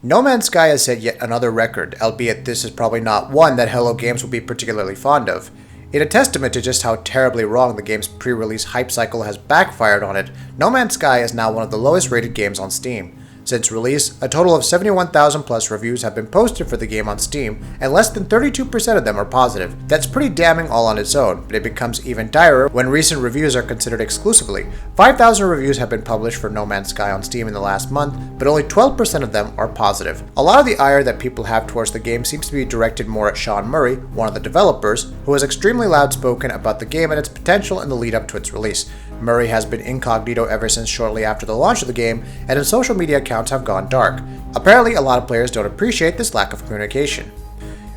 No Man's Sky has set yet another record, albeit this is probably not one that Hello Games will be particularly fond of. In a testament to just how terribly wrong the game's pre-release hype cycle has backfired on it, No Man's Sky is now one of the lowest rated games on Steam. Since release, a total of 71,000 plus reviews have been posted for the game on Steam, and less than 32% of them are positive. That's pretty damning all on its own, but it becomes even direr when recent reviews are considered exclusively. 5,000 reviews have been published for No Man's Sky on Steam in the last month, but only 12% of them are positive. A lot of the ire that people have towards the game seems to be directed more at Sean Murray, one of the developers, who was extremely loud-spoken about the game and its potential in the lead-up to its release. Murray has been incognito ever since shortly after the launch of the game, and his social media accounts have gone dark. Apparently, a lot of players don't appreciate this lack of communication.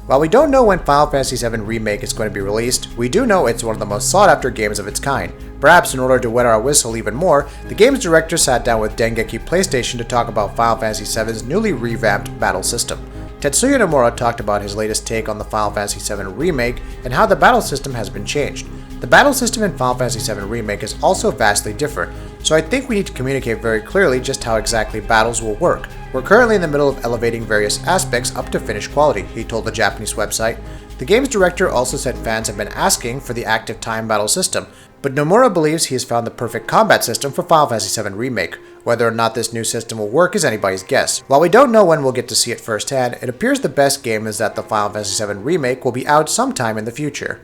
While we don't know when Final Fantasy VII Remake is going to be released, we do know it's one of the most sought-after games of its kind. Perhaps in order to wet our whistle even more, the game's director sat down with Dengeki PlayStation to talk about Final Fantasy VII's newly revamped battle system. Tetsuya Nomura talked about his latest take on the Final Fantasy VII Remake and how the battle system has been changed. The battle system in Final Fantasy VII Remake is also vastly different, so I think we need to communicate very clearly just how exactly battles will work. We're currently in the middle of elevating various aspects up to finished quality, he told the Japanese website. The game's director also said fans have been asking for the active time battle system, but Nomura believes he has found the perfect combat system for Final Fantasy VII Remake. Whether or not this new system will work is anybody's guess. While we don't know when we'll get to see it firsthand, it appears the best game is that the Final Fantasy VII Remake will be out sometime in the future.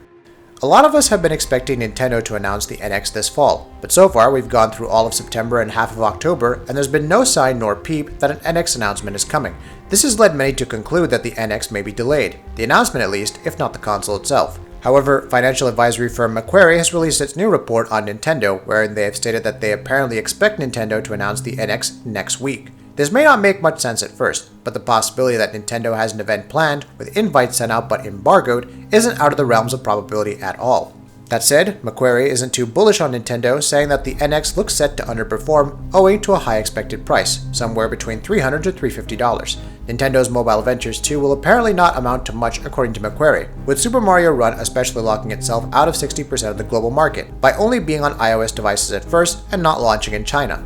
A lot of us have been expecting Nintendo to announce the NX this fall, but so far we've gone through all of September and half of October, and there's been no sign nor peep that an NX announcement is coming. This has led many to conclude that the NX may be delayed, the announcement at least, if not the console itself. However, financial advisory firm Macquarie has released its new report on Nintendo, wherein they have stated that they apparently expect Nintendo to announce the NX next week. This may not make much sense at first, but the possibility that Nintendo has an event planned, with invites sent out but embargoed, isn't out of the realms of probability at all. That said, Macquarie isn't too bullish on Nintendo, saying that the NX looks set to underperform owing to a high expected price, somewhere between $300 to $350. Nintendo's mobile ventures too will apparently not amount to much according to Macquarie, with Super Mario Run especially locking itself out of 60% of the global market, by only being on iOS devices at first and not launching in China.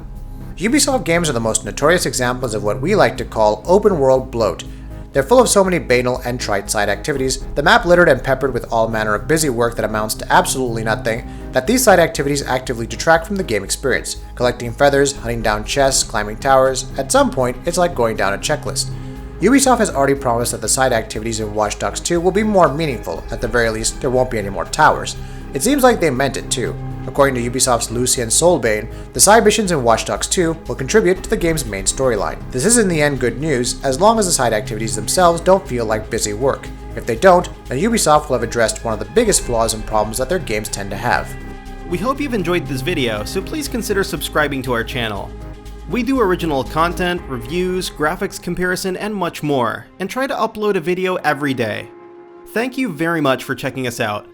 Ubisoft games are the most notorious examples of what we like to call open-world bloat. They're full of so many banal and trite side activities, the map littered and peppered with all manner of busy work that amounts to absolutely nothing, that these side activities actively detract from the game experience. Collecting feathers, hunting down chests, climbing towers, at some point, it's like going down a checklist. Ubisoft has already promised that the side activities in Watch Dogs 2 will be more meaningful, at the very least, there won't be any more towers. It seems like they meant it too. According to Ubisoft's Lucien Solbane, the side missions in Watch Dogs 2 will contribute to the game's main storyline. This is in the end good news, as long as the side activities themselves don't feel like busy work. If they don't, then Ubisoft will have addressed one of the biggest flaws and problems that their games tend to have. We hope you've enjoyed this video, so please consider subscribing to our channel. We do original content, reviews, graphics comparison, and much more, and try to upload a video every day. Thank you very much for checking us out.